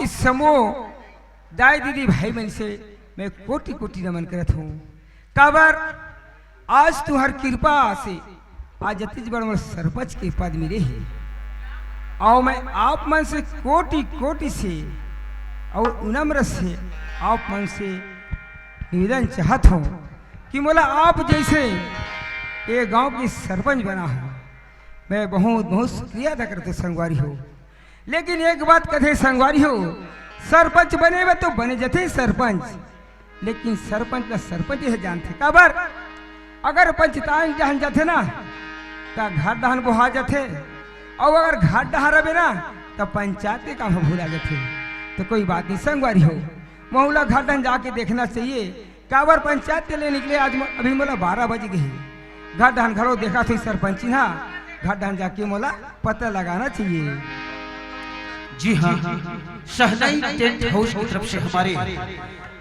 समूह दाई दीदी भाई मन से मैं कोटि कोटि नमन करत हूँ। काबर आज तुम्हार कृपा से आज छत्तीसगढ़ में सरपंच के पद मिले है और मैं आप मन से कोटि कोटि से और उनम्र से आप मन से निवेदन चाहत हूँ कि मोला आप जैसे ये गांव की सरपंच बना हो, मैं बहुत बहुत शुक्रिया अदा करते संगवारी हो। लेकिन एक बात कथे संगवारी हो, सरपंच बने वे तो बने जाते सरपंच, लेकिन सरपंच का सरपंच है जानते काबर अगर पंचायत जहां जाते ना तो घाट दहन बोहा जाते और अगर घाट डहा रहे ना तो पंचायत के काम भूला जाते। तो कोई बात नहीं संगवारी हो, महुला घाट दहन जाके देखना चाहिए। काबर पंचायत के लिए निकले आज अभी मोला 12 बज गए, घाट दहन घरों देखा थी सरपंच ना, घाट दहन जाके मोला पता लगाना चाहिए। जी हाँ, शहनाई टेंट हाउस की तरफ से हमारे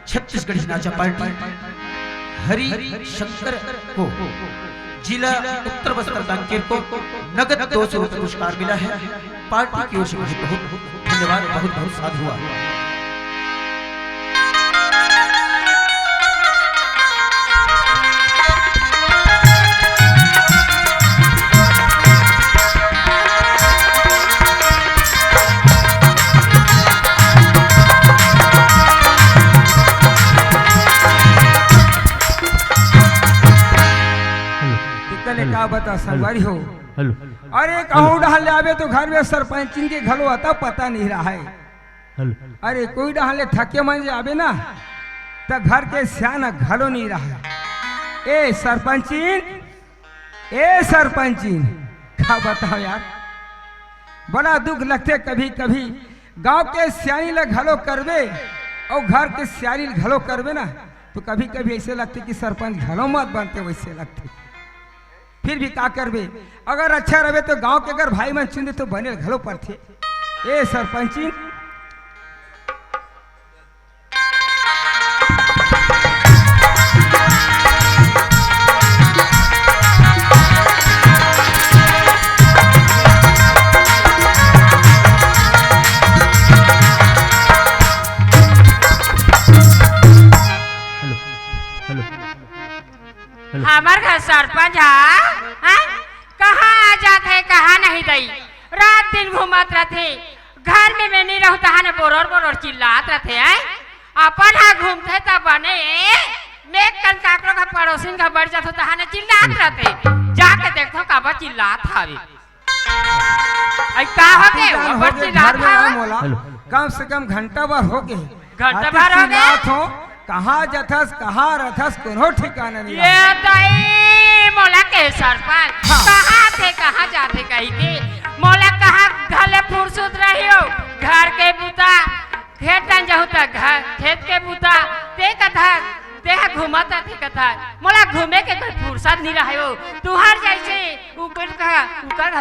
छत्तीसगढ़ी नाचा पार्टी हरि शंकर को जिला उत्तर बस्तर कांकेर को नगद 200 रुपये पुरस्कार मिला है। पार्टी की ओर से बहुत बहुत धन्यवाद, बहुत बहुत साधु हुआ। का बता संगवारी हो, अरे कहूँ डहाल ले आवे तो घर में सरपंच के घलो आता पता नहीं रहा है। अरे कोई डहाल ले थके मन जे आवे ना तो घर के सियाना घलो नहीं रहा। ए सरपंचीन क्या बताओ यार, बड़ा दुख लगते कभी कभी गांव के सियानी ले घलो करवे और घर के सियानी घलो करवे ना तो कभी कभी ऐसे लगते कि सरपंच घलो मत बनते, वैसे लगते। फिर भी का करबे, अगर अच्छा रहे तो गांव के अगर भाई मन चुने तो बने घलो पड़ते। ए सरपंची हमार घर सरपंच कहाँ आ जाते है कहाँ नहीं गई, रात दिन घूमत रहते, घर में मैं नहीं रहता है बोरोर बोरोर चिल्लात रहते हैं। अपन हाँ घूमते तब बने मैं कल काकरो का पड़ोसिन का बढ़ जाता है चिल्लात रहते, जाके देखो कब चिल्लात हवे का हो गए चिल्लात हवे। कम से कम घंटा भर हो गए, घंटा भर हो गए। कहाँ जथस कहाँ रथस कोनो ठिकाना नहीं। ये दाई मोला के सरपंच कहाँ थे कहाँ जाते कहीं के मोला कहाँ घले फुर्सत रही हो, घर के बुता खेत जाऊँ तो घर खेत के बुता ते कथा ते घूमता थे कथा मोला घूमे के कोई फुर्सत नहीं रहे हो। तुहार जैसे ऊपर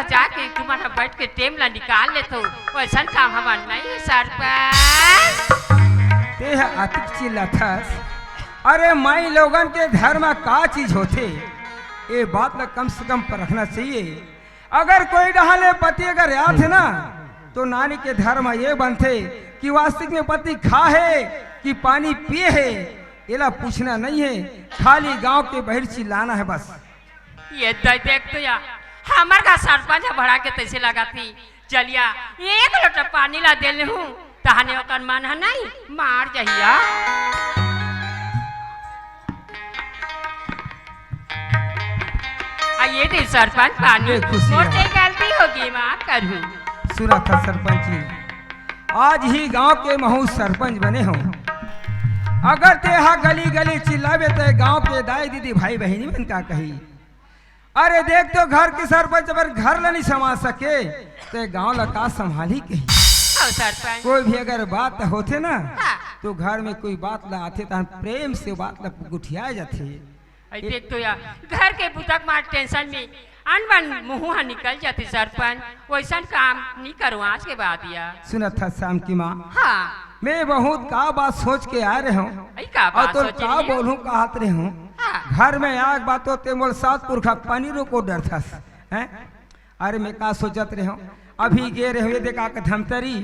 जाके तुम्हारा बैठ के टेम ला निकाल ले तो वैसा काम हमार नहीं सरपंच। ते अतिक चिल्लाथस, अरे माई लोगन के घर में का चीज होते ये बात में कम से कम परखना चाहिए। अगर कोई डहाले पति अगर याद है ना तो नानी के धर्म ये बनते कि वास्तविक में पति खा है कि पानी पिए है, ये पूछना नहीं है, खाली गांव के बाहर चिल्लाना है बस। ये देख तो यार हमार का सरपंच भरा के तैसे लगा थी, चलिया एक लोटा पानी ला दे हूँ तहाने ओकर मन है नहीं मार जहिया। ये थे सरपंच पानी, मोटे गलती होगी माफ करूँ। सुना था सरपंच जी, आज ही गांव के महू सरपंच बने हो, अगर ते गली गली चिल्लावे तो गांव के दाई दीदी भाई बहनी बन का कही। अरे देख तो घर के सरपंच अगर घर ला नहीं संभाल सके तो गांव ला का संभाली कही। कोई भी अगर बात होते ना तो घर में कोई बात ला आते तो प्रेम से बात ला गुठिया जाते। देख तो यार घर के पुतक मार टेंशन में अनबन मुँह निकल जाते सरपंच, वैसा काम नहीं करूँ आज के बाद यार। सुना था शाम की माँ, हाँ मैं बहुत का बात सोच के आ रहे हूँ और तो का बोलूँ कहत रहे हूँ। घर में आग बात होते मोल 7 पुरखा पनीरों को डर था। अरे मैं का सोचत रहे हूँ, अभी गे रहे देखा के धमतरी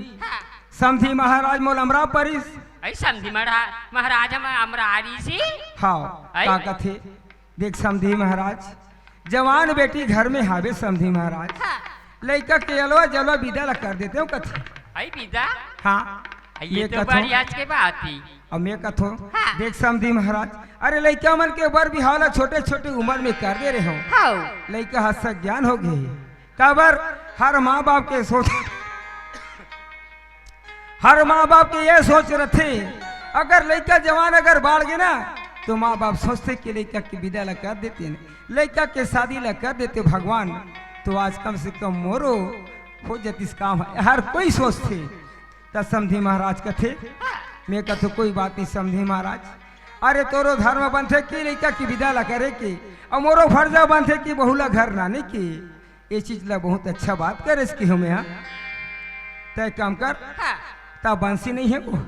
समधी महाराज मोल अमरा परिस ऐ समधी महाराज हम अमरारी सी हाँ आई? का कथे देख समधी महाराज जवान बेटी घर में हावे समधी महाराज हाँ लड़का के अलवा जलवा विदा ला कर देते हो कथे ऐ विदा हाँ ये तो कथो बड़ी आज के बात थी और मैं कथो हाँ। देख समधी महाराज अरे लड़का मन के बर बिहावला छोटे छोटे उम्र में कर दे रहे हो हाउ लड़का हद ज्ञान हो गए काबर हर माँ बाप के सोच हर माँ बाप के ये सोच रहे थे अगर लड़का जवान अगर बाढ़ गए ना तो माँ बाप सोचते कि लड़का की विदा ला कर देते हैं लड़का के शादी ला कर देते भगवान तो आज कम से कम मोरो हो जतिस काम है हर कोई सोचते तब समधी महाराज कथे मैं कथो कोई बात नहीं समधी महाराज अरे तोरो धर्म बनथे कि लड़का की विदा ला करे की और मोरो फर्जा बनथे कि बहुला घर नाने की ये चीज ला बहुत अच्छा बात करे इसकी हमें यहाँ तय काम कर हाँ ता बंसी नहीं है वो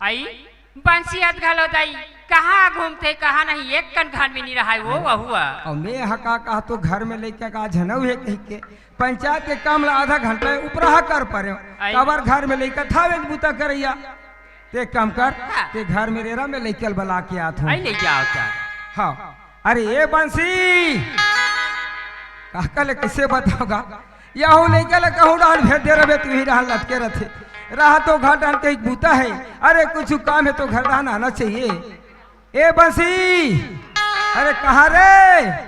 आई बंसियत घलो दाई कहाँ घूमते कहाँ नहीं एक कन घर में नहीं रहा है वो हुआ और मैं हका कहा तो घर में लेके का झनव है कही के पंचायत के काम ला आधा घंटा उपरा कर पड़े कबर घर में लेकर था वे बूता करैया ते काम कर ते घर में रेरा में लेकर बला के आत हूँ आई ले जाओ क्या हाँ अरे ये बंसी काका ले कैसे बताओगा यहू लेकर कहूँ डाल भेज दे रहे तू ही डाल लटके रहते रहा तो घर डाल के एक बूता है अरे कुछ काम है तो घर डाल आना चाहिए ए बंसी अरे कहाँ रे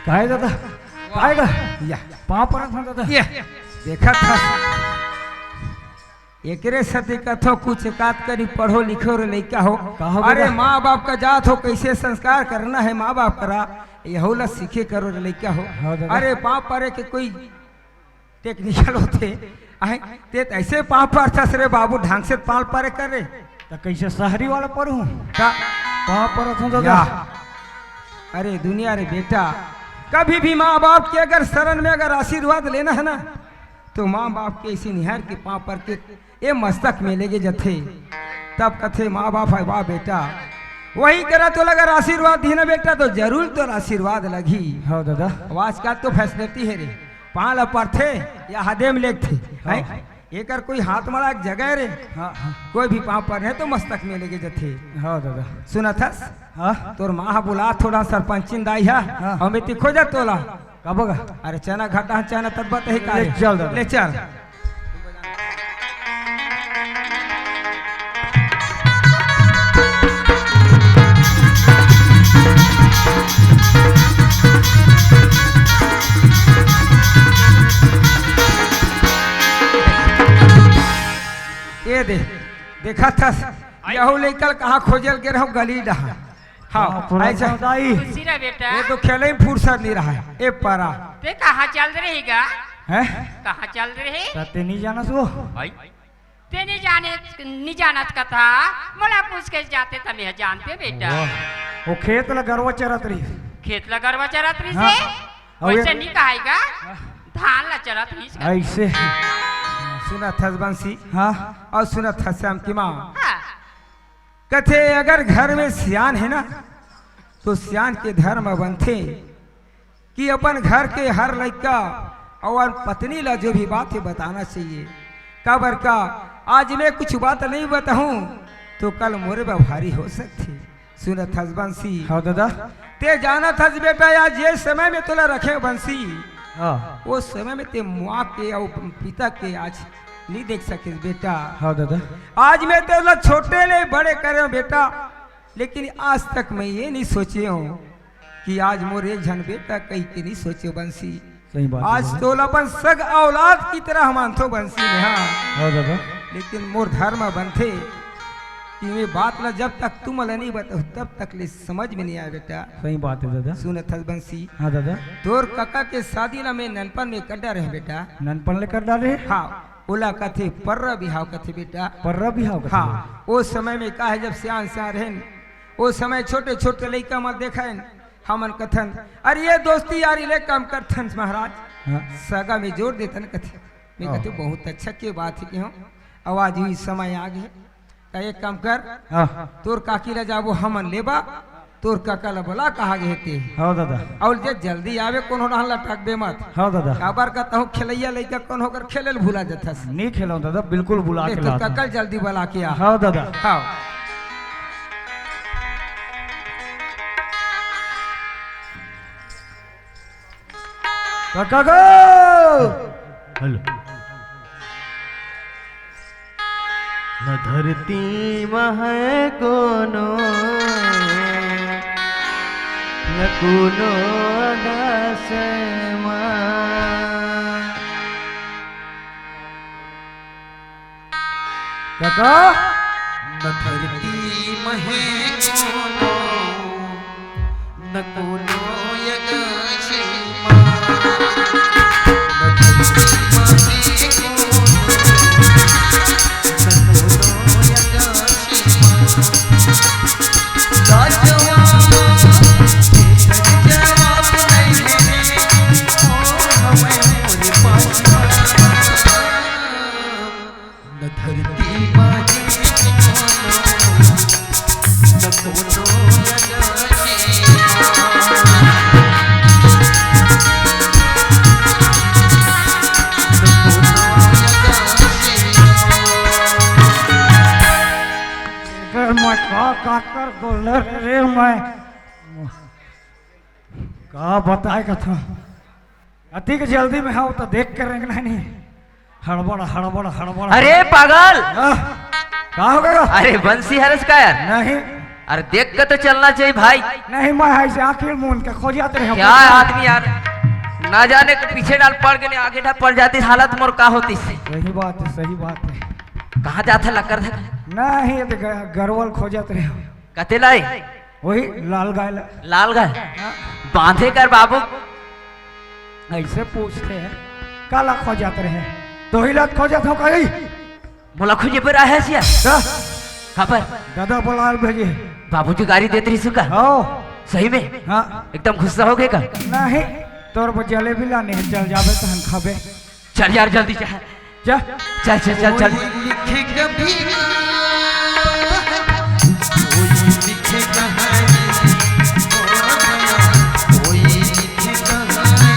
काय दादा काय ग या पाँव पर दादा ये देखा था एकरे सती कथो कुछ एकात करी पढ़ो लिखो रे लइका हो कहो अरे बेटा। माँ बाप का जात हो कैसे संस्कार करना है माँ बाप करा यहू ला सीखे करो रे लइका हो हाँ दादा। अरे पाँव परे के कोई टेक्निकल होते आए ते ऐसे पाँव पर रे बाबू ढंग से पाल परे करे तो कैसे शहरी वाला पर हूँ का पाँव पर हूँ दादा या अरे दुनिया रे बेटा कभी भी माँ बाप के अगर शरण में अगर आशीर्वाद लेना है ना तो माँ बाप के इसी निहार के पाँव पर के ये मस्तक में लेके जथे तब कथे माँ बाप है वाह बेटा वही करा तो अगर आशीर्वाद दी ना बेटा तो जरूर तो आशीर्वाद लगी हाँ दादा आवाज का तो फैसिलिटी है रे पाल पर थे या हदे में लेक थे हैं? एकर कोई हाथ मारा एक जगह रे हाँ हाँ कोई भी पाँव पर है तो मस्तक में लेके जथे हाँ दादा सुना थस हाँ तोर माँ बुला थोड़ा सरपंचिन दाई है हाँ। हमें तिखो जा तोला कब होगा अरे चना घाटा चना तदबत है का ले चल दादा। ले चल ये दे देखा था यहू लेकर कहाँ खोजल के रहो गली डहा हाँ ऐसा दाई खुशी रह बेटा ये तो खेले में फुर्सत नहीं रहा है ए परा ते कहाँ चल रहेगा है कहाँ चल रहे ते नहीं जाना सो ते नहीं जाना का था मोला पूछ के जाते था मैं जानते बेटा वो खेत ला गरवा चरत रही खेत ला गरवा चरत रही हाँ। से और ये- वैसे नहीं कहेगा धान ला चरत रही से ऐसे सुना था बंसी हाँ और सुना था श्याम की माँ हाँ कथे अगर घर में सियान है ना तो सियान के धर्म बनते कि अपन घर के हर लड़का और पत्नी ला जो भी बात है बताना चाहिए कबर का आज मैं कुछ बात नहीं बताऊं तो कल मोरे व्यवहारी हो सकती सुनत हस बंसी हाँ दादा ते जाना था बेटा आज ये समय में तोला रखे बंसी हाँ वो समय में ते माँ के और पिता के आज नहीं देख सके बेटा हाँ दादा आज मैं तो छोटे ले बड़े करे बेटा लेकिन आज तक मैं ये नहीं सोचे हूँ कि आज मोर एक जन बेटा कहीं के नहीं सोचे बंसी सही बात है आज दादा। तो अपन सग औलाद की तरह मानतो बंसी में हाँ हाँ दादा लेकिन मोर धर्म बनते कि मैं बात ला जब तक तुम ला नहीं बताओ तब तक ले समझ में नहीं आया बेटा सही बात है दादा सुनत हस बंसी हाँ दादा तोर काका के शादी ला मैं ननपन में कड्डा रहे बेटा ननपन लेकर डाले हाँ ओला कथे पर्रा बिहाव कथे बेटा। पर्रा बिहाव का हाँ वो समय में का है जब सियान सियान रहें वो समय छोटे छोटे लड़का मत देखें हमन कथन अरे ये दोस्ती यारी ले काम करथन महाराज हाँ। सगा में जोड़ देतन कथे मैं कहते बहुत अच्छा की बात है कि हूँ आवाज हुई समय आ गए का एक काम कर हाँ तोर काकी ला जाबो हमन लेबा तोर काका ला बोला कहा गए थे हाँ दादा और जे जल्दी आवे कौन हो रहा टकबे मत हाँ दादा काबर कहता हूँ खेलैया लड़का कौन होकर खेले भूला जाता नहीं खेला दादा बिल्कुल बुला के तो लाता हूँ। काका जल्दी बोला के आ हाँ दादा हाँ काका गो हेलो न धरती है कोनो न कोनो आकाश काका न धरती महे कोनो न कोनो यगाश मैं काकर गोलर रे मैं का बताए का था अति के जल्दी में हाँ तो देख कर रखना नहीं हड़बड़ हड़बड़ हड़बड़ अरे पागल का हो गया अरे बंसी हरस का यार नहीं अरे देख के तो चलना चाहिए भाई नहीं मैं ऐसे आखिर मुन के खो जाते रहे क्या आदमी यार ना जाने के पीछे डाल पड़ गए आगे डाल पड़ जाती हालत मोर का होती से सही बात है कहाँ जाता लकर था नहीं ये तो गरवल खो जाते रहे कते लाए वही लाल गाय लाल गाय बांधे कर बाबू ऐसे पूछते हैं काला खो जाते रहे तो ही लात खो जाता हूँ कहीं मोला खुजे पर आया सिया कहाँ पर दादा बोला भेजे बाबूजी गाड़ी देते रही सुका हो सही में हाँ एकदम गुस्सा हो गए का नहीं तोर पर जलेबी लाने हैं चल जावे तो हम खाबे चल यार जल्दी चल जा चल चल चल चल लिखे कभी कोई लिखे कहानी कोई लिखे कहानी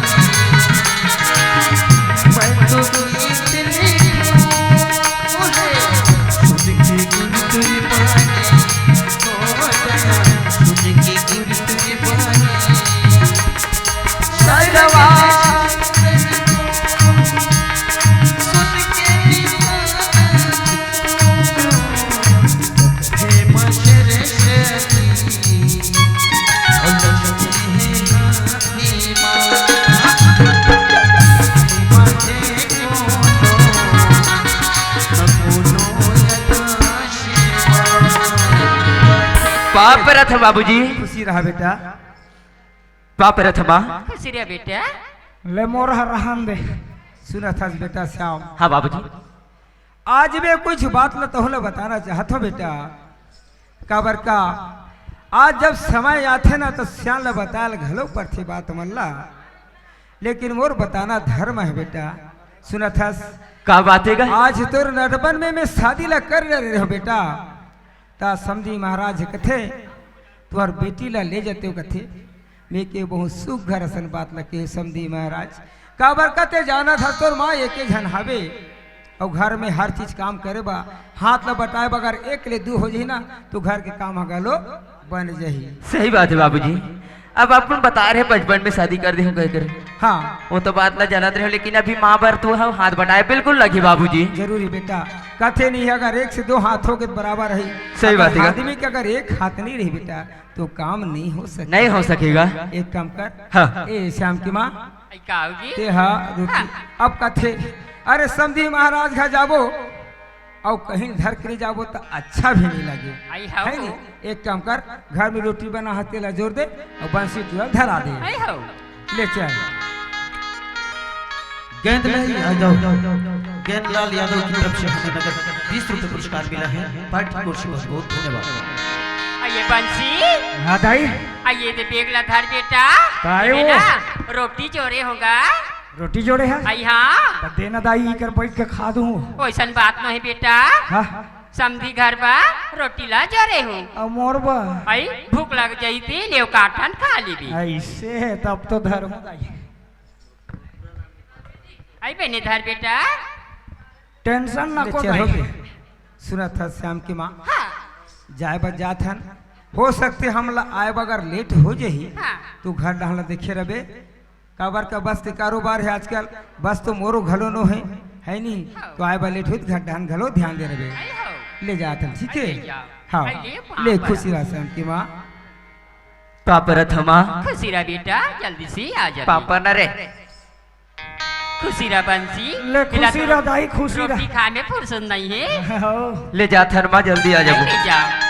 मैं तो गीत लिखूं है खुद की गुण तुझे पानी खुद की गुण तुझे पानी सरवा पाप रथ बाबूजी खुशी रहा बेटा पाप रथ माँ खुशी रे बेटा ले मोर रहन दे सुना था बेटा श्याम हाँ बाबूजी आज मैं कुछ बात ल तो बताना चाहत हो बेटा काबर का आज जब समय आथे ना तो श्याम ल बताल घलो पर थी बात मल्ला लेकिन मोर बताना धर्म है बेटा सुना था का बात है आज तोर नटबन में मैं शादी ला कर रहे हो बेटा ता समझी महाराज कथे तुहार बेटी ला ले जाते हो कथे मैं के बहुत सुख घर असन बात लगे समझी महाराज काबर कते जाना था तोर माँ एक झन हावे और घर में हर चीज काम करे बा हाथ ला बटाए बगैर एक ले दू हो जाही ना तो घर के काम हगालो बन जाही सही बात है बाबूजी अब अपन बता रहे बचपन में शादी कर दे हम कह कर हाँ वो तो बात ना जानते रहे लेकिन अभी माँ बार तो हम हाथ बढ़ाए बिल्कुल लगी बाबूजी जरूरी बेटा कथे नहीं अगर एक से दो हाथों के बराबर रही सही बात है आदमी के अगर एक हाथ नहीं रही बेटा तो काम नहीं हो सके नहीं हो सकेगा एक काम कर हाँ। ए श्याम की माँ आई काऊ जी ते हा रोटी अब कथे अरे समझी महाराज घर जाबो और कहीं धर के जाबो तो अच्छा भी नहीं लगे आई हाउ है नहीं एक काम कर घर में रोटी बना हाथ तेला जोड़ दे और बंसी तुरंत धरा दे आई हाउ ले चल गेंद नहीं आ जाओ ज्ञानलाल यादव की तरफ से हमें नगद 20 रुपए पुरस्कार मिला है। पार्टी की ओर से बहुत बहुत धन्यवाद। आइए बंसी हाँ दाई आइए दे बेगला धर बेटा काय ये वो? ना रोटी जोरे होगा रोटी जोड़े है आई हाँ तो देना दाई कर बैठ के खा दूँ। वैसन बात नहीं बेटा हाँ समधी घर बा रोटी ला जोरे हूँ अब मोरबा आई भूख लग जाई थी नेव काटन खा लीबी ऐसे तब तो धर्म दाई आई बने धर बेटा टेंशन ना को चलो दाई। सुना था श्याम की माँ हाँ जाए बस जात हन हो सकते हम आए अगर लेट हो जाही हाँ तो घर डालना देखे रहे काबर का बस के कारोबार है आजकल बस तो मोरो घलो नो है नहीं तो आए बा लेट हो तो घर डाल घलो ध्यान दे रहे आई हो ले जात हन ठीक है ले जाओ। हाँ आई ले पापा। ले खुशी रहा श्याम की माँ पापा रथमा खुशी रहा बेटा जल्दी से आ जा पापा न रे खुशी रहा बंसी ले इला खुशी तो रहा दाई खुशी रोटी रहा। खाने फुर्सत नहीं है हो ले जा थरमा जल्दी आ जाओ। ले जाओ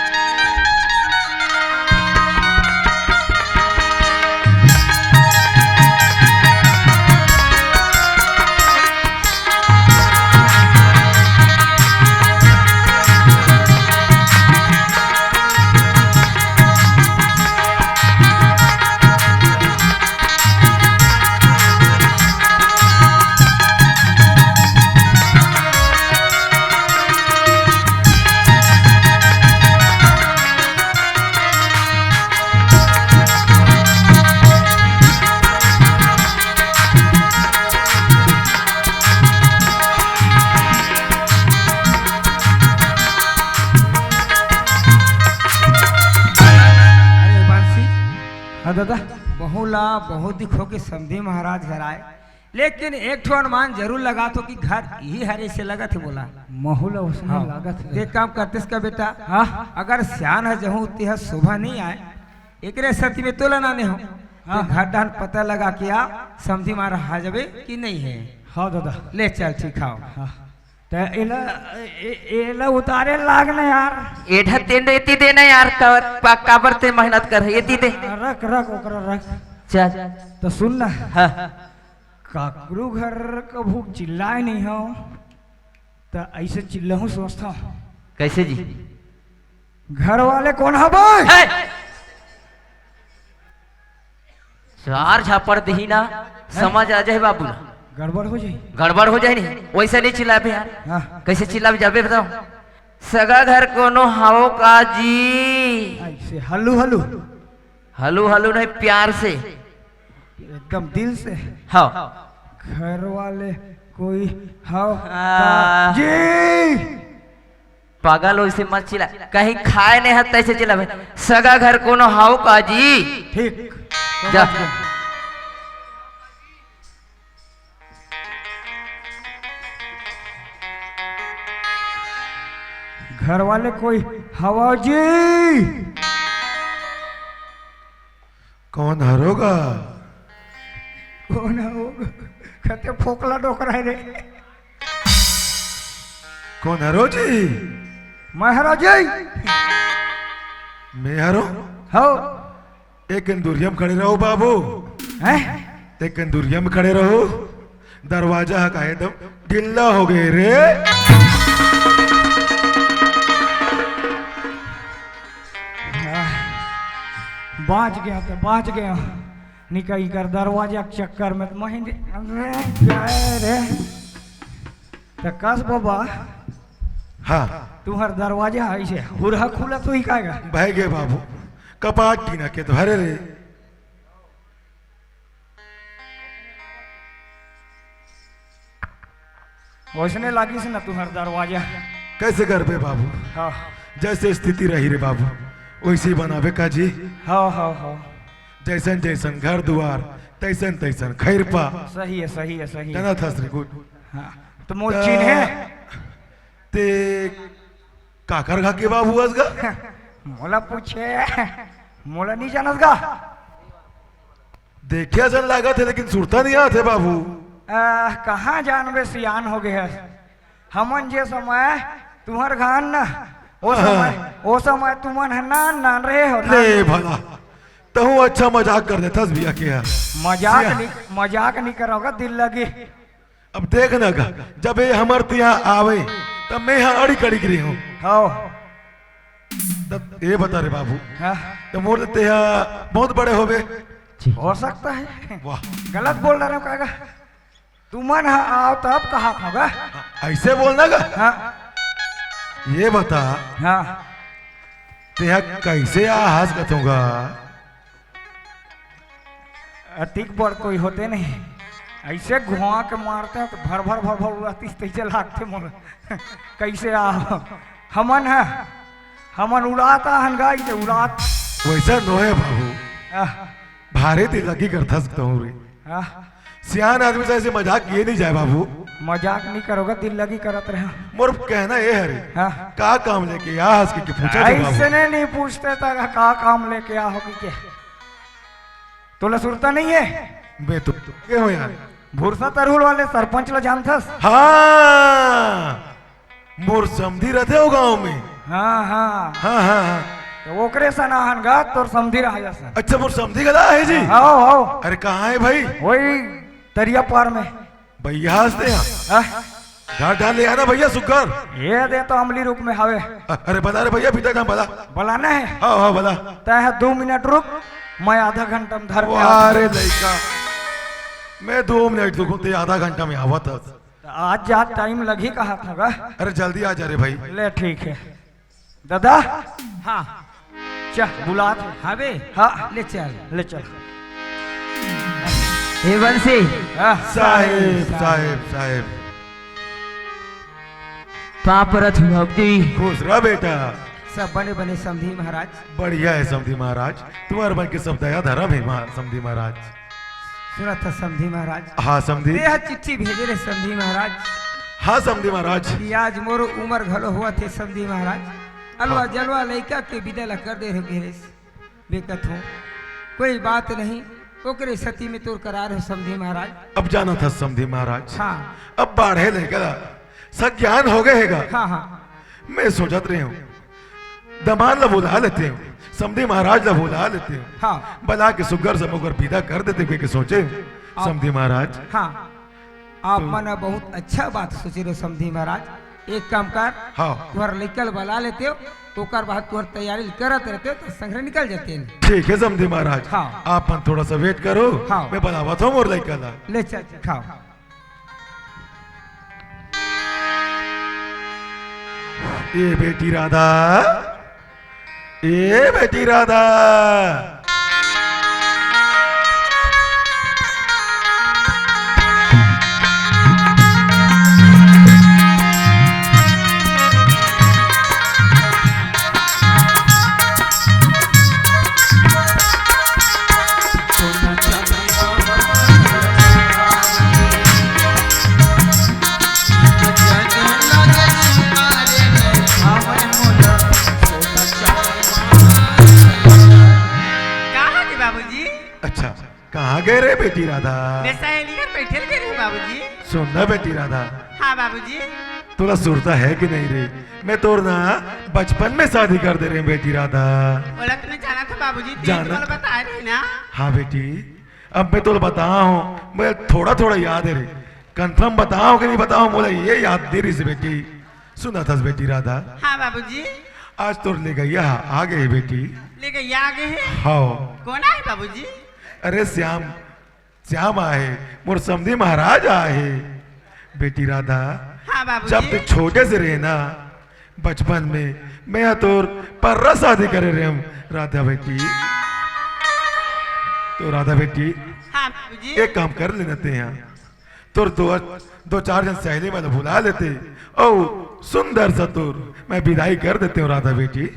अरे बंसी हाँ दादा बहुला बहुत दिखो के समधी महाराज घर आए लेकिन एक ठो अनुमान जरूर लगा तो कि घर ही हरे से लगा थे बोला माहौल उसमें हाँ। लागत है। देख काम करते इसका बेटा हाँ अगर सियान है जहूँ उतनी शोभा नहीं आए एक सती में तोलन आने हो तो घर डान पता लगा कि आ समझी मारा हाजबे कि नहीं है हाँ दादा ले चल ठीक आओ हाँ तो एला उतारे लागने यार एढ़ा तेन एती दे ना यार काबर ते मेहनत कर एती दे रख रख ओकरा रख चल तो सुन ना हाँ काकरू घर कभू चिल्लाए नहीं हो तो ऐसे चिल्लाहूँ सोचता हूँ कैसे जी घर वाले कौन है भाई है! चार झापड़ दही ना समझ आ जाए बाबू ना गड़बड़ हो जाए गड़बड़ हो जाए नहीं वैसे नहीं चिल्लाबे यार हाँ कैसे चिल्लाबे जाबे बताओ सगा घर कोनो हाओ का जी ऐसे हल्लू हल्लू हलू हलू नहीं प्यार से एकदम दिल से हाँ घर वाले कोई हाँ जी जी पागल वैसे मत चिल्ला कहीं खाए नहीं हत ऐसे चिल्लाबे सगा घर कोनो हाओ का जी ठीक जा घर वाले कोई हवा जी कौन हरोगा कौन हो कहते फोकला डोकरा है रे कौन हरो जी महाराज जी मैं हरो हो एक इंदुरिया में खड़े रहो बाबू हैं एक इंदुरिया में खड़े रहो दरवाजा हका एकदम ढिल्ला हो गए रे बाँच गया तो बाँच गया निकल कर दरवाजा के चक्कर में तो महीने रे तो कस बाबा हाँ तुम्हार दरवाजा ऐसे हुरहा खुला तो ही कागा बह गए बाबू कपाट टीना के तो हरे रे वैसने लागी से ना तुम्हार दरवाजा कैसे कर पे बाबू हाँ जैसे स्थिति रही रे बाबू वैसे ही बनावे का जी हाँ हाँ हाँ जैसन जैसन घर द्वार तैसन तैसन खैर पा सही है सही है सही है जना था श्री गुड हाँ तो मोर चिन्ह है ते काकर घा के बाबू असगा मोला पूछे मोला नहीं जानस गा देखिया सन लगा थे लेकिन सुरता नहीं आते बाबू कहाँ जानबे सियान हो गए है हमन जे समय तुम्हार घान ना वो समय तुमन है ना रहे हो ले भला तहु अच्छा मजाक कर देता बिया के यार मजाक नहीं करोगा दिल लगी अब देखना का जब ये हमर यहाँ आवे तब मैं यहाँ अड़ी कड़ी गिरी हूँ। हाँ तब ये बता रे बाबू हाँ, तो मोर ते यहाँ बहुत बड़े हो गए। हो सकता है। वाह गलत बोल रहा हूँ काका। तू मन आओ तब कहा होगा। ऐसे बोलना का। हाँ ये बता हाँ, ते यहाँ कैसे आहाज कथूंगा। अतिक बड़ कोई होते नहीं, ऐसे घुमा के मारते हैं तो भर भर भर भर उड़ाती तैसे लागते मोर। कैसे आ हमन है, हमन उड़ाता हनगाई से उड़ात। वैसा नो है बाबू, आह, भारे दिल लगी करता सकता हूँ रे। आह, सियान आदमी से ऐसे मजाक किए नहीं जाए बाबू। मजाक नहीं करोगे, दिल लगी करत रहे। मोर कहना ये है रे हाँ, का काम लेके आ हंस के पूछा था बाबू। ऐसे नहीं पूछते था का काम लेके आ होगी के। तोला सुरता नहीं है? मैं तो के हो यार। भूरसा तरुल वाले सरपंच ला जानथस? हाँ मोर समझी रहते हो गाँव में। हाँ हाँ, हाँ हाँ हाँ तो ओकरे सना हनगा तोर समझी रहा जैसा। अच्छा मोर समझी गला है जी। आओ आओ, अरे कहाँ है भाई? वही दरिया पार में। भैया हंसते हैं आह, घाट डाल ले आना भैया सुकर। ये दे तो अमली रूप में हवे। अरे बता रे भैया पिता नाम बता। बुलाना है? हाँ हाँ बता। तय 2 मिनट रुक, मैं आधा घंटा में धर के वाह रे लड़का, मैं 2 मिनट रुकूं ते आधा घंटा में आवा था। आज जा टाइम लगी कहा था गा? अरे जल्दी आ जा रे भाई। ले ठीक है दादा, हाँ चल बुला दे। हवे हाँ ले चल। ले चल। हे बंसी, हाँ, साहेब साहेब साहेब पापरथ भक्ति खुश रह बेटा। सब बने बने समधी महाराज। बढ़िया है समधी महाराज, तुम्हारे मन के सब दया धर्म है समधी महाराज। सुना था समधी महाराज, हाँ समधी। यह चिट्ठी भेजे रे समधी महाराज हाँ समधी महाराज। कि आज मोर उम्र घलो हुआ थे समधी महाराज। अलवा जलवा लड़का के विदा ला कर दे रहो घेरेस बेकत हो। कोई बात नहीं, ओकरे सती में तोर करार हो समधी महाराज। अब जाना था समधी महाराज। हाँ अब बाढ़े लेगा सज्ञान हो गएगा। हाँ हाँ, मैं सोचत रही हूँ दमान ला बुला लेते हूँ, समधी महाराज ला बुला लेते हूँ। हाँ बला के सुगर से मुगर विदा कर देते हुए के सोचे समधी महाराज। हाँ, आप मना बहुत अच्छा बात सोचे रहे समधी महाराज। एक काम कर, हाँ तुहर निकल बला लेते हो तो कर बाद तुहर तैयारी करत रहते हो तो संग्रह निकल जाते हैं। ठीक है समधी महाराज। हाँ। आप मन थोड़ा सा वेट करो। हाँ। मैं बुलावा था मोर लड़का ला। ले चल खाओ। ए बेटी राधा, ए बेटी राधा। कहाँ के बाबूजी? अच्छा कहाँ गए रे बेटी राधा? मैं सहेली घर बैठे के रहे बाबूजी। सुनना बेटी राधा, हाँ बाबूजी। तोरा सुरता है कि नहीं रे? मैं तोर ना बचपन में शादी कर दे रहे बेटी राधा। बोला तुमने जाना था बाबूजी, जाना। बताए रहे ना। हाँ बेटी, अब मैं तो बताया हूँ, मैं थोड़ा थोड़ा याद है रे। कंफर्म बताओ कि नहीं बताओ, बोला ये याद दे रही से बेटी। सुना था बेटी राधा, हाँ बाबूजी। आज तो ले गई आ गई बेटी। लेके ये आगे है। हाँ कौन आए बाबूजी? अरे श्याम, श्याम आए, मोर समधी महाराज आए बेटी राधा। हाँ बाबूजी। जब तक छोटे से रहे ना बचपन में, मैं तोर पर्रा शादी करे रहे हम राधा बेटी। तो राधा बेटी हाँ बाबूजी। एक काम कर लेते हैं, तोर दो चार जन सहेली वाले बुला लेते। ओ सुंदर सा तोर मैं विदाई कर देते हूँ राधा बेटी।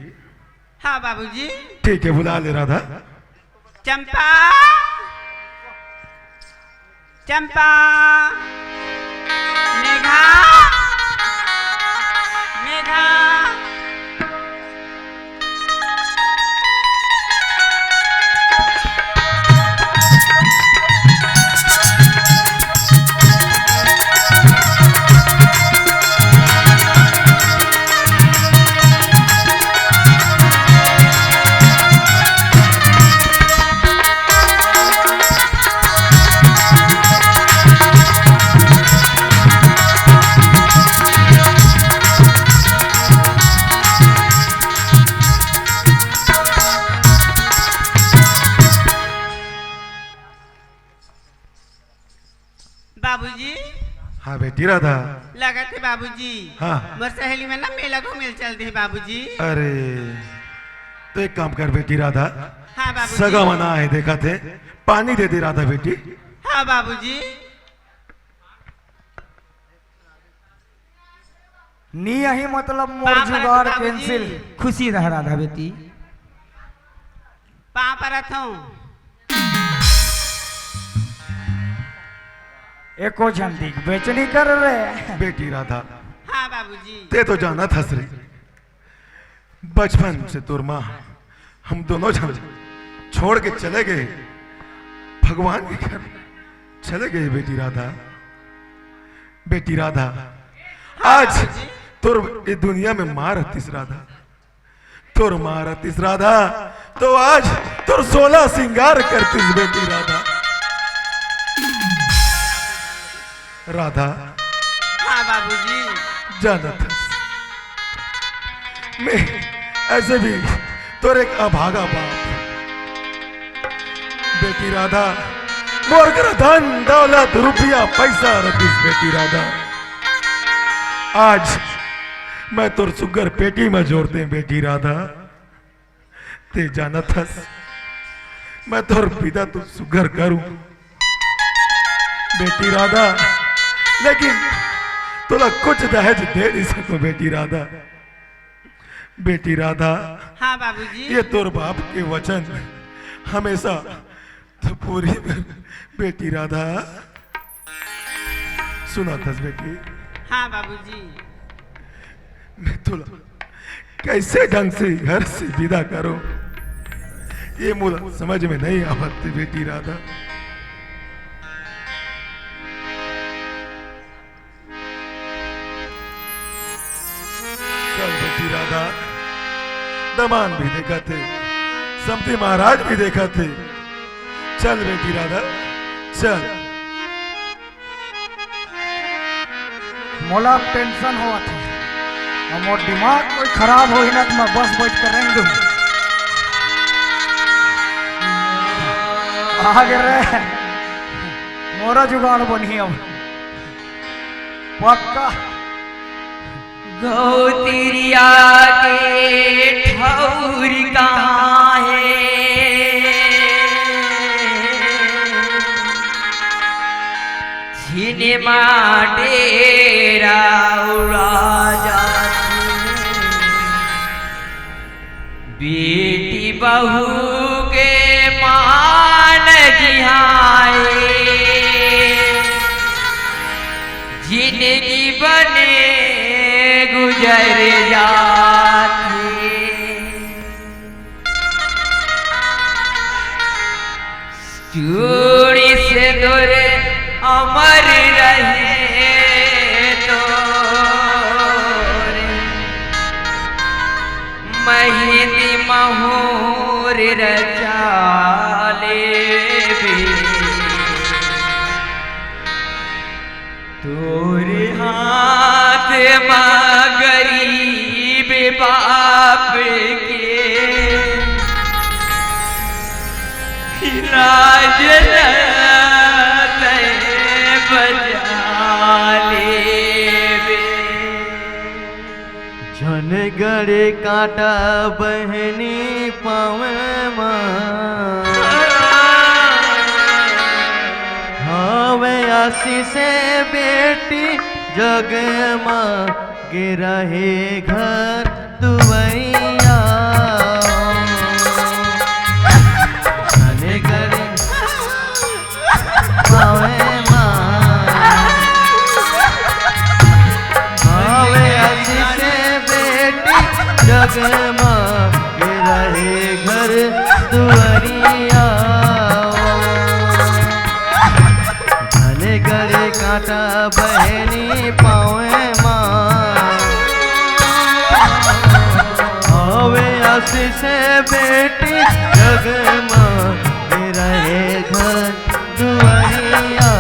हाँ बाबूजी। ठीक है बुला ले राधा। चंपा, चंपा, मेघा, मेघा। बाबूजी हाँ बेटी राधा। लगा थे बाबूजी। हाँ। मोर सहेली में ना मेला घूमे चलते है बाबूजी। अरे तो एक काम कर बेटी राधा, हाँ बाबूजी। सगा मना है देखा थे, पानी दे दे राधा बेटी। हाँ बाबूजी। नी यही मतलब मोर बाबा जुगाड़ बाबूजी। कैंसिल। खुशी रह राधा बेटी। पाँव परत हूँ। एको झंडी बेचनी कर रहे। बेटी राधा हाँ बाबूजी। ते तो जाना था रे, बचपन से तुर माँ हम दोनों जन छोड़ के चले गए भगवान के घर, चले गए बेटी राधा। बेटी राधा आज तुर इस दुनिया में माँ रहतीस राधा, तुर माँ रहतीस राधा, तो आज तुर 16 श्रृंगार करतीस बेटी राधा। राधा हाँ बाबूजी। जाना था मैं ऐसे भी तो एक अभागा बाप। बेटी राधा मोर कर धन दौलत रुपया पैसा रखीस बेटी राधा, आज मैं तोर सुगर पेटी में जोड़ते बेटी राधा। ते जाना था मैं तोर पिता तू सुगर करूं बेटी राधा, लेकिन तोला कुछ दहेज दे नहीं सको बेटी राधा। बेटी राधा हाँ बाबूजी। ये तोर बाप के वचन हमेशा तो पूरी बेटी राधा। सुना था बेटी, हाँ बाबूजी। मैं तोला कैसे ढंग से घर से विदा करो ये मुझे समझ में नहीं आवती बेटी राधा। चल बेटी राधा, दमान भी देखा थे, समती महाराज भी देखा थे। चल बेटी राधा चल। मोला टेंशन हुआ था, और मोर दिमाग कोई खराब हो ही ना तो मैं बस बैठ कर रह दूं। आगे रे मोरा जुगाड़ बनी अब पक्का। गौतिरिया के ठौर कहाँ है, सिनेमा डेरा उड़ा जाती, बेटी बहू के मान जिहाए, जिंदगी बने गुजर जाती। चूड़ी से दूर अमर रहे तो मेहंदी महूर रचाले तोरे हाथ में गरीब बाप के राज झन गड़े काटा बहनी पावे माँ, हवे आशी से बेटी जग माँ गिरहे घर दुवैया। झन गड़े पावे माँ, हवे आशी से बेटी जग माँ गिरहे घर दुवरिया। घने गड़े कांटा बहनी पावे माँ, हवे आशी से बेटी जग माँ गिरहे घर दुवरिया।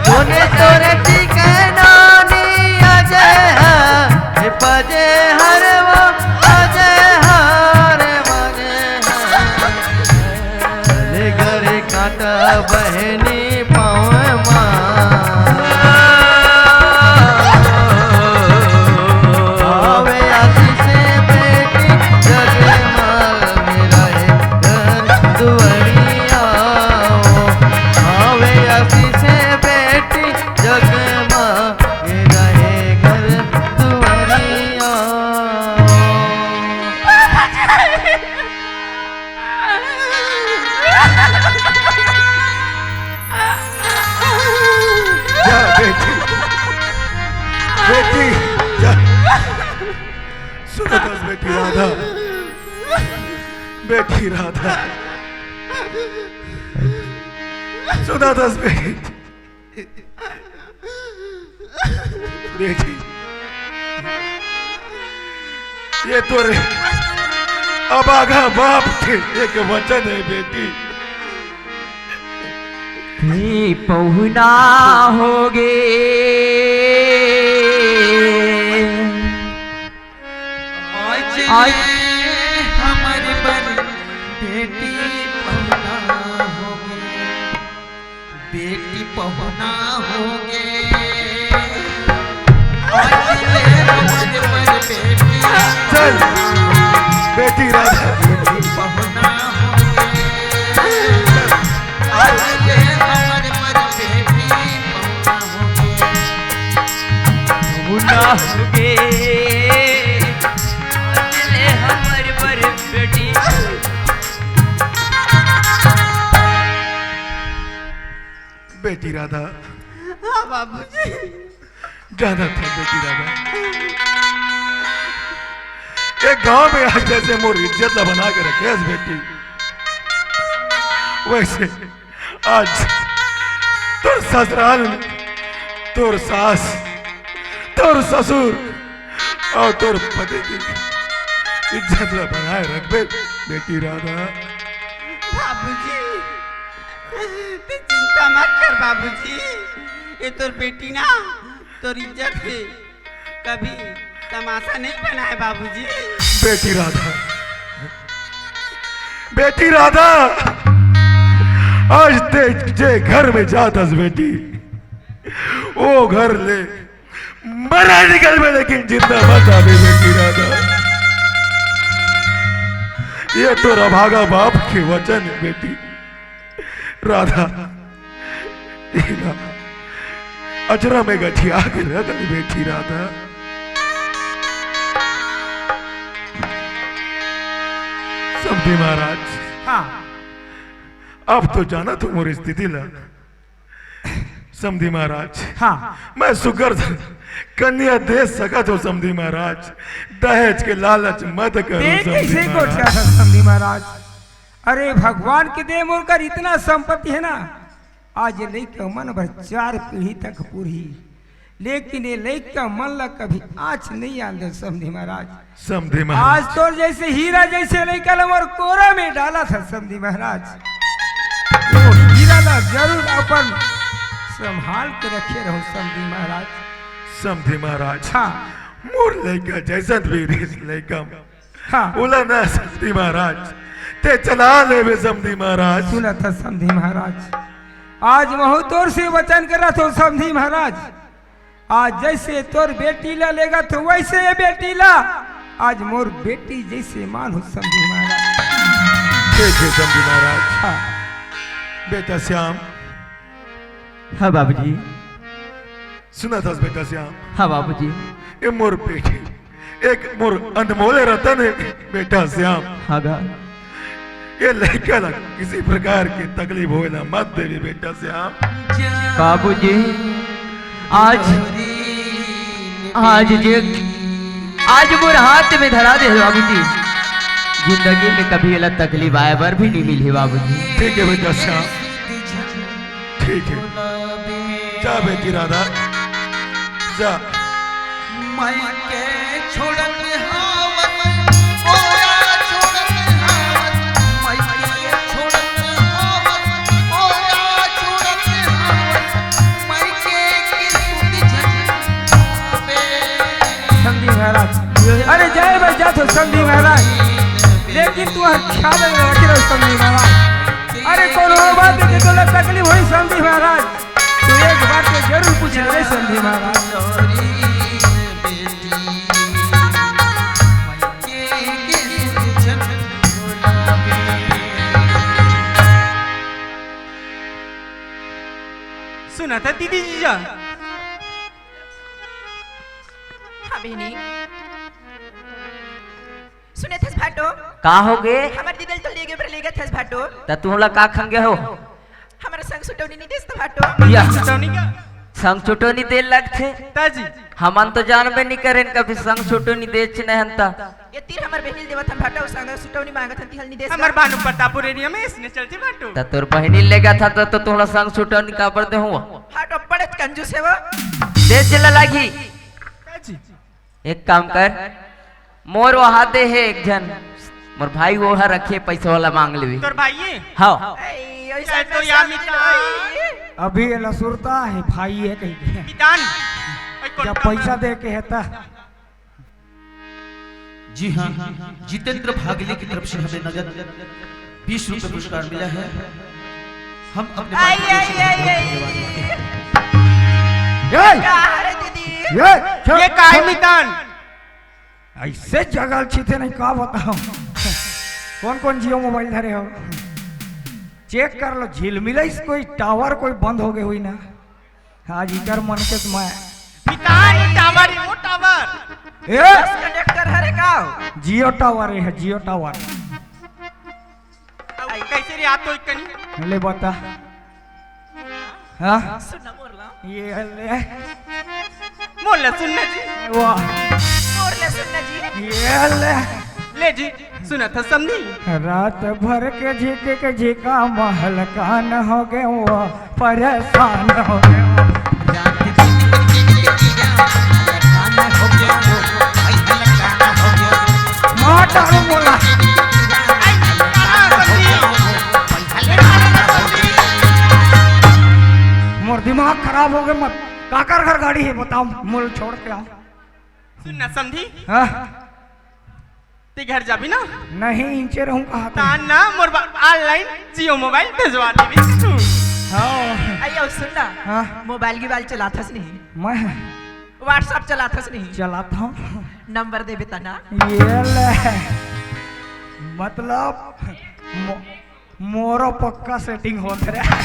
तोने तोरे ठिकानानी अजय है पजे हर वो अजय हर मने है। घरे कांटा बह जा बेटी, बेटी जा। सुनो दस बेटी राधा, बेटी राधा, सुनो दस बेटी, बेटी ये तो रे अबागा बाप के एक वचन है बेटी। पहुना होगे आज हमारे पर बेटी पहुना होगे, बेटी पहुना होगे। आज हमारे पर बेटी चल बेटी राधा, पहुना होगे। आज हमारे पर बेटी पहुना होगे, पहुना होगे हमारे पर बेटी। बेटी राधा हाँ बाबूजी। जाना था बेटी राधा, एक गांव में आज जैसे मोर इज्जत ला बना के रखे है बेटी, वैसे आज तोर ससुराल में तोर सास, तोर ससुर और तोर पति की इज्जत ला बनाए रख बेटी राधा। बाबूजी तू चिंता मत कर बाबूजी, ये तोर बेटी ना तोर इज्जत है कभी तमाशा नहीं बनाए बाबूजी। बेटी राधा, बेटी राधा, आज ते जे घर में जातस बेटी, वो घर ले मरा निकल में, लेकिन जिंदा मत आवे बेटी राधा। ये तो रभागा बाप के वचन है बेटी राधा। अजरा में गठिया के रख ली बेटी राधा। समझी महाराज, हाँ अब तो जाना तुम मोरी स्थिति ला। समझी महाराज, हाँ मैं सुगर कन्या दे सका तो समझी महाराज, दहेज के लालच मत करो कैसे समझी को उठा महाराज। था समधी महाराज। अरे भगवान के दे मोरकर इतना संपत्ति है ना, आज ये लड़का मन भर 4 पीढ़ी तक पूरी, लेकिन ये लड़का मन ला कभी आँच नहीं आल समधी महाराज। समझी महाराज, आज तो जैसे हीरा जैसे लड़का ला मोर कोरा में डाला था समधी महाराज, वो हीरा ला जरूर अपन संभाल के रखे रहो समधी महाराज। समझी महाराज, हाँ मोर लड़का जैसा भी लड़का हाँ बोला ना समझी महाराज, ते चला ले समझी महाराज। सुना था समधी महाराज, आज महू तोर से वचन करा तो समधी महाराज, आज जैसे तोर बेटी ला लेगा तो वैसे ये बेटी ला, आज मोर बेटी जैसे मान हो समधी महाराज। ठीक है समझी महाराज। हाँ बेटा श्याम, हाँ बाबूजी। सुना था बेटा श्याम, हाँ बाबूजी। ये मोर बेटी एक मोर अनमोल रतन है बेटा श्याम। हाँ गा। ये लड़का ला किसी प्रकार की तकलीफ होना मत देवी बेटा श्याम। बाबूजी आज आज मोर हाथ में धरा दे बाबूजी, जिंदगी में कभी अलग तकलीफ आए बार भी नहीं मिली बाबूजी। ठीक है बेटा श्याम, ठीक है, जा बेटी राधा जा। मायके छोड़त हावत, ओया छोड़त हावत, मायके छोड़त हावत, ओया छोड़त हावत, मायके की सुध झंडे। समधी महाराज, अरे जय भाई जा तो समधी महाराज, लेकिन तू ख्याल में रखी रहो समधी महाराज। अरे कौन बात है तो तकलीफ हुई समधी महाराज, तो एक बात तो जरूर पूछ रहे समधी महाराज। सुना था दीदी जीजा। हाँ बहनी सुने थे भाटो का हो गे हमारे दिदल तो ले गए थे भाटो त तू ला का खंगे हो हमारा संग सुटौनी नहीं देस भाटो या सुटौनी का संग छोटो नहीं दे लगथे ताजी हमन तो जानबे नहीं करेन कभी संग छोटो नहीं देच नहीं हंता ये तीर हमार बहिनी देवत हम भाटो संग सुटौनी मांगत हन तिहल नहीं देस हमार बानु प्रतापपुर एरिया में इसने चलती बाटो त तोर बहिनी लेगा था तो तोला संग छोटो नहीं का पर दे हुआ भाटो बड़े कंजूस है वो दे चला लागी ताजी एक काम कर मोर वहा दे है एक जन मोर भाई वहा रखे पैसा वाला मांग लेबी तोर भाई है हाँ ऐसा तो यार मितान अभी ये लसुरता है भाई है कहीं के मितान जब पैसा दे के है ता जी हाँ जितेंद्र भागले की तरफ से हमें नगद 20 रुपए पुरस्कार मिला है। हम अपने आई, माता आई, पिता आई, से आई। धन्यवाद देते हैं। ये क्या है दीदी ये का है मितान ऐसे जगल छीते नहीं का बताओ कौन कौन जियो मोबाइल धरे हो चेक कर लो झिलमिल कोई टावर कोई बंद हो गए हुई ना आज इकर मन के मैं मितान टावर है वो टावर ए कंडक्टर है रे का जियो टावर है जियो टावर कैसे रे आप तो इकनी ले बता हाँ सुनना मोरला ये ले मोला सुनना जी वाह मोरले सुनना जी ये ले ले जी सुना था समझी रात भर के झीके के झीका महल कान हो गए वो परेशान हो गए मातारू बोला मोर दिमाग खराब हो गए मत काकर घर गाड़ी है बताओ मोल छोड़ के आओ सुनना समझी हाँ ते घर जाबी ना नहीं इंचे रहूं कहा था तान ना मोर ऑनलाइन जियो मोबाइल भेजवा देबी तू हाँ आइयो सुनना हाँ मोबाइल की बाल चलाथस नहीं मैं व्हाट्सएप चलाथस नहीं चलाता हूँ नंबर दे बेतना ये ले मतलब मोरो पक्का सेटिंग होते रहे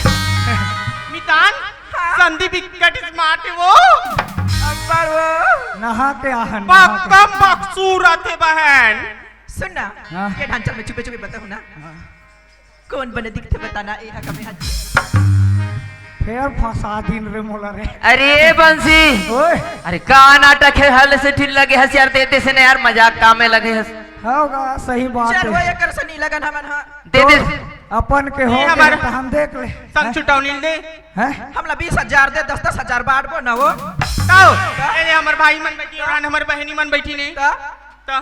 मितान संदीप विकट स्मार्ट है वो अकबर वो नहा के आहन पक्का बकसूरत है बहन सुनना हाँ। ये ढांचा में छुपे छुपे बताओ ना कौन बने दिखते बताना ए हका में हाथ फिर फंसा दिन रे मोला रे अरे बंसी ओए अरे का नाटक है हल से ठीक लगे हस यार देते से ना यार मजाक काम में लगे हस होगा सही बात चल वो है एकर से नहीं लगन हमन हां दे दे अपन के हो ये गए हमारा- तो हम देख ले संग छुटौनी दे हैं हमला 20,000 दे 10,000 बांटबो ना वो ताओ अरे हमर भाई मन बैठी और हमर बहनी मन बैठी नहीं ता तो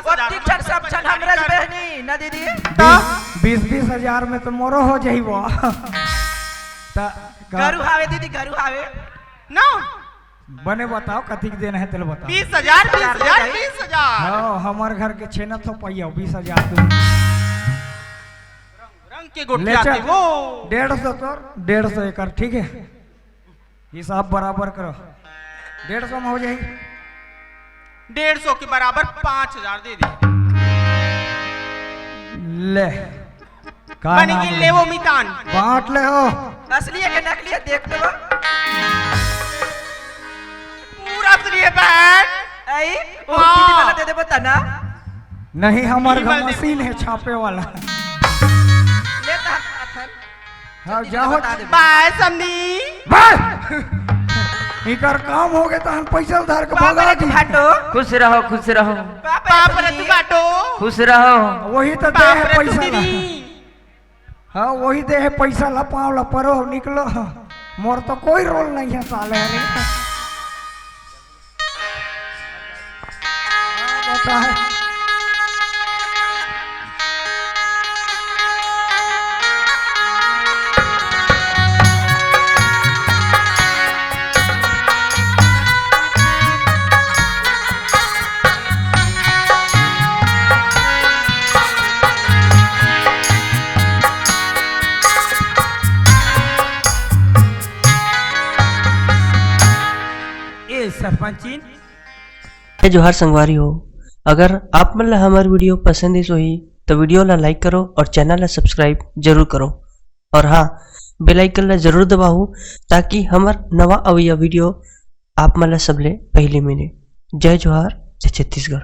वो 10,000 टीचर सब छन हमरज बहनी ना दीदी तो 20-20 हजार में तो मोरो हो जाई वो गरु हावे दीदी गरु हावे ना बने बताओ कथी के देना है तेल बताओ 20,000 20,000 हाँ हमारे घर के छेना तो पहिया 20,000 तुम रंग के ले गोटिया चल थे वो 150 तोर 150 एकड़ ठीक है हिसाब बराबर करो 150 में हो जाएगी 150 के बराबर 5,000 दे दे ले का बन नाम गई ले? ले वो मितान बांट ले हो असली है कि नकली है देख तो वो पूरा असली है बहन आई ओ हाँ। दीदी वाला दे दे बताना नहीं हमारे ई वाला घर दे- मशीन है छापे वाला ले ता अथन हाँ दीदी जाओ बता दे बाय समनी इकर काम हो गए तो हम पैसा उधार के बाप भगा रे दी भाटो खुश रहो खुश रहो पाप रे तू बाटो खुश रहो वही तो दे पाप है रे तू पैसा ला। दीदी हाँ वही दे है पैसा ला पाओ ला परो निकलो मोर तो कोई रोल नहीं है साले अरे बता है ए सरपंची जय जोहार संगवारी हो अगर आप मन ला हमार वीडियो पसंद है ही तो वीडियो ला लाइक करो और चैनल ला सब्सक्राइब जरूर करो और हाँ बेल आइकन ला जरूर दबाओ ताकि हमार नवा अवैया वीडियो आप मन ला सबले पहले मिले जय जोहार जय छत्तीसगढ़।